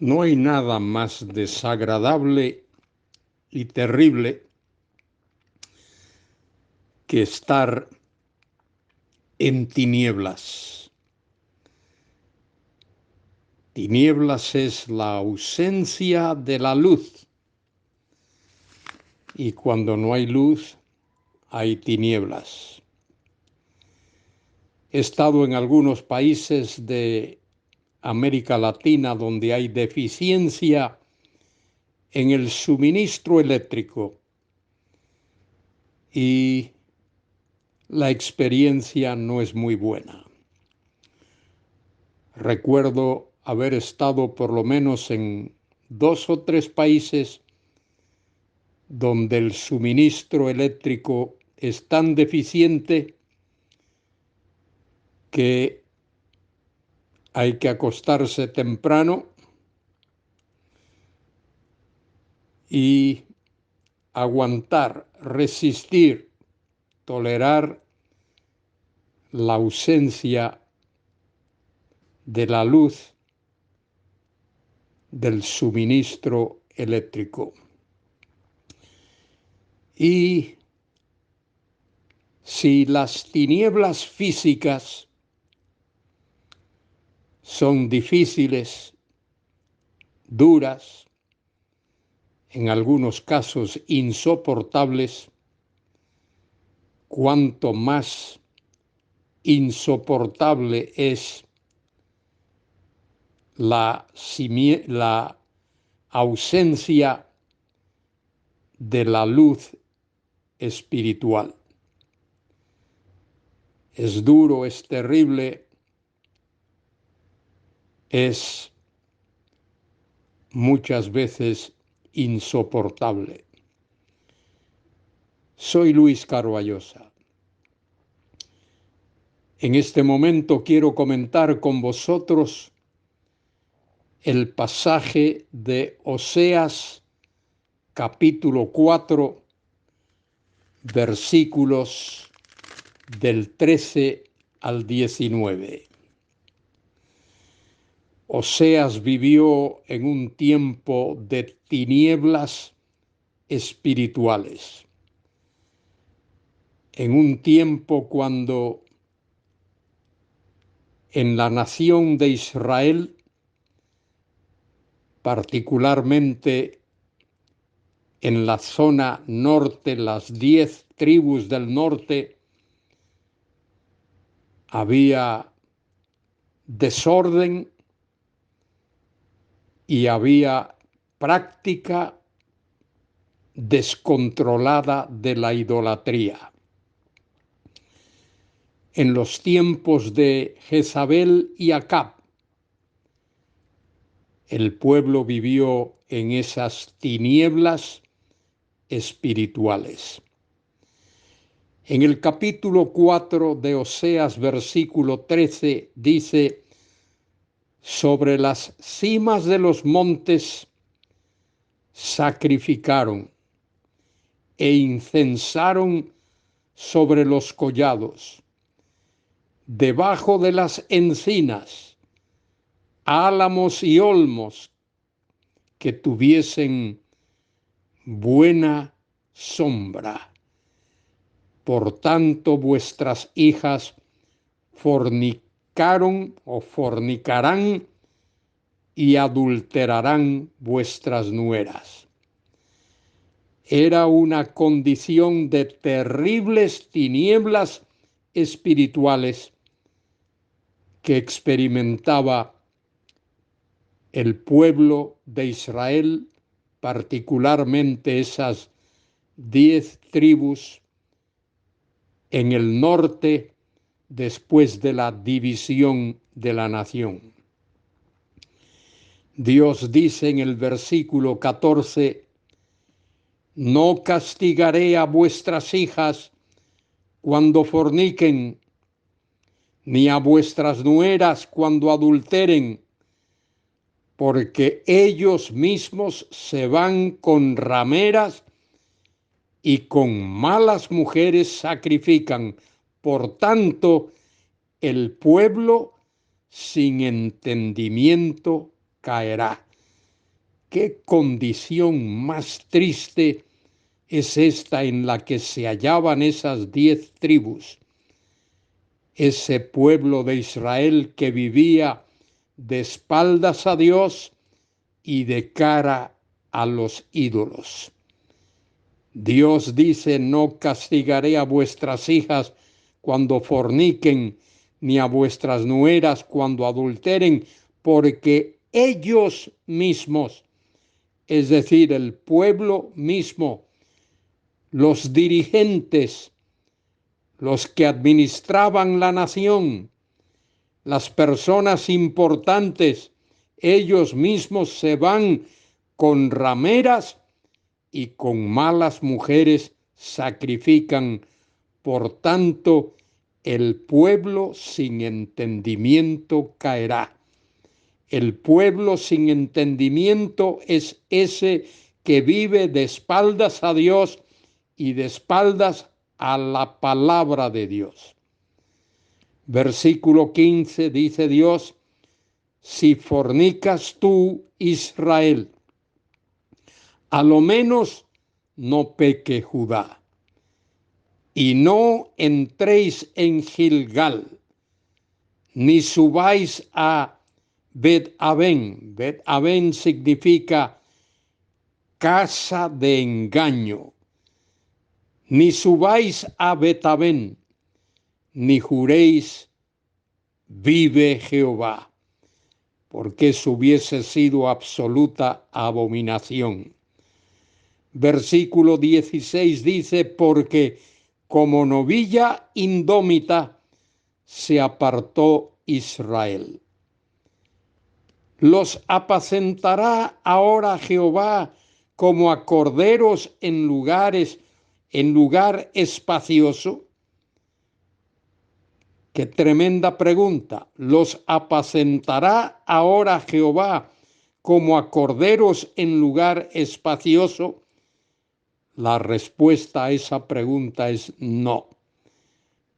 No hay nada más desagradable y terrible que estar en tinieblas. Tinieblas es la ausencia de la luz. Y cuando no hay luz, hay tinieblas. He estado en algunos países de América Latina donde hay deficiencia en el suministro eléctrico y la experiencia no es muy buena. Recuerdo haber estado por lo menos en 2 o 3 países donde el suministro eléctrico es tan deficiente que hay que acostarse temprano y aguantar, resistir, tolerar la ausencia de la luz del suministro eléctrico. Y si las tinieblas físicas son difíciles, duras, en algunos casos insoportables, cuanto más insoportable es la ausencia de la luz espiritual. Es duro, es terrible, es muchas veces insoportable. Soy Luis Carballosa. En este momento quiero comentar con vosotros el pasaje de Oseas, capítulo 4, versículos del 13 al 19. Oseas vivió en un tiempo de tinieblas espirituales, en un tiempo cuando en la nación de Israel, particularmente en la zona norte, las 10 tribus del norte, había desorden y había práctica descontrolada de la idolatría. En los tiempos de Jezabel y Acab, el pueblo vivió en esas tinieblas espirituales. En el capítulo 4 de Oseas, versículo 13, dice: sobre las cimas de los montes sacrificaron e incensaron sobre los collados, debajo de las encinas, álamos y olmos que tuviesen buena sombra. Por tanto, vuestras hijas fornicaron o fornicarán y adulterarán vuestras nueras. Era una condición de terribles tinieblas espirituales que experimentaba el pueblo de Israel, particularmente esas 10 tribus en el norte después de la división de la nación. Dios dice en el versículo 14: no castigaré a vuestras hijas cuando forniquen, ni a vuestras nueras cuando adulteren, porque ellos mismos se van con rameras y con malas mujeres sacrifican. Por tanto, el pueblo sin entendimiento caerá. ¿Qué condición más triste es esta en la que se hallaban esas 10 tribus? Ese pueblo de Israel que vivía de espaldas a Dios y de cara a los ídolos. Dios dice: no castigaré a vuestras hijas cuando forniquen, ni a vuestras nueras cuando adulteren, porque ellos mismos, es decir, el pueblo mismo, los dirigentes, los que administraban la nación, las personas importantes, ellos mismos se van con rameras y con malas mujeres sacrifican. Por tanto, el pueblo sin entendimiento caerá. El pueblo sin entendimiento es ese que vive de espaldas a Dios y de espaldas a la palabra de Dios. Versículo 15 dice Dios: si fornicas tú, Israel, a lo menos no peque Judá, y no entréis en Gilgal, ni subáis a Bet-Aven. Bet-Aven significa casa de engaño. Ni subáis a Bet-Aven, ni juréis: vive Jehová, porque eso hubiese sido absoluta abominación. Versículo 16 dice: porque como novilla indómita se apartó Israel. Los apacentará ahora Jehová como a corderos en lugar espacioso. Qué tremenda pregunta. ¿Los apacentará ahora Jehová como a corderos en lugar espacioso? La respuesta a esa pregunta es no.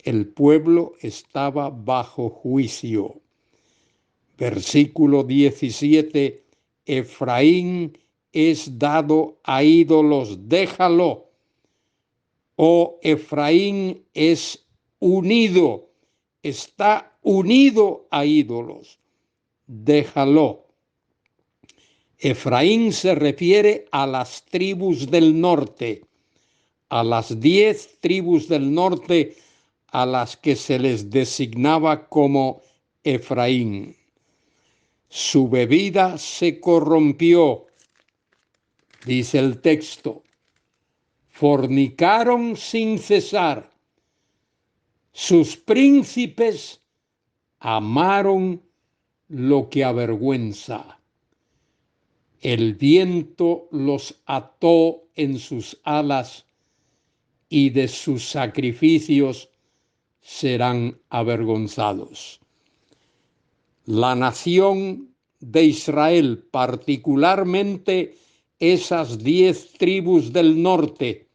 El pueblo estaba bajo juicio. Versículo 17: Efraín es dado a ídolos, déjalo. O Efraín es unido, está unido a ídolos, déjalo. Efraín se refiere a las tribus del norte, a las 10 tribus del norte a las que se les designaba como Efraín. Su bebida se corrompió, dice el texto. Fornicaron sin cesar. Sus príncipes amaron lo que avergüenza. El viento los ató en sus alas y de sus sacrificios serán avergonzados. La nación de Israel, particularmente esas 10 tribus del norte,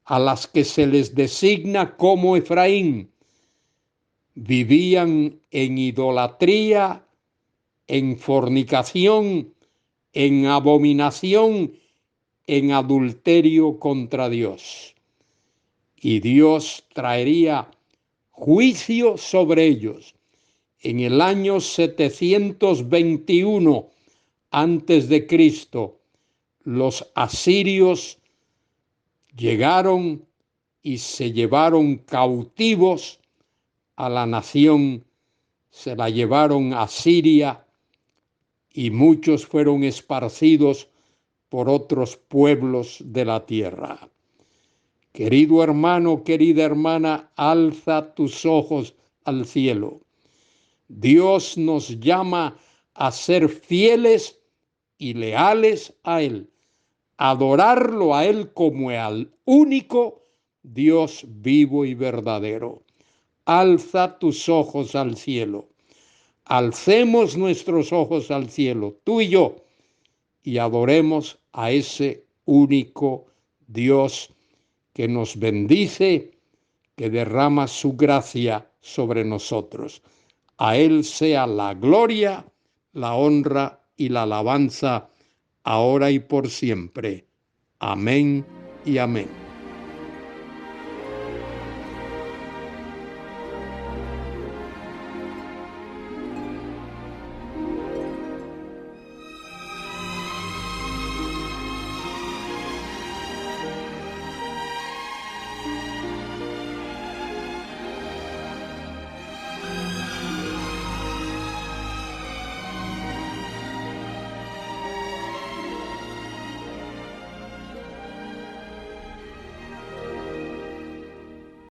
a las que se les designa como Efraín, vivían en idolatría, en fornicación, en abominación, en adulterio contra Dios. Y Dios traería juicio sobre ellos. En el año 721 antes de Cristo, los asirios llegaron y se llevaron cautivos a la nación, se la llevaron a Siria y muchos fueron esparcidos por otros pueblos de la tierra. Querido hermano, querida hermana, alza tus ojos al cielo. Dios nos llama a ser fieles y leales a Él, adorarlo a Él como al único Dios vivo y verdadero. Alza tus ojos al cielo. Alcemos nuestros ojos al cielo, tú y yo, y adoremos a ese único Dios que nos bendice, que derrama su gracia sobre nosotros. A Él sea la gloria, la honra y la alabanza ahora y por siempre. Amén y amén.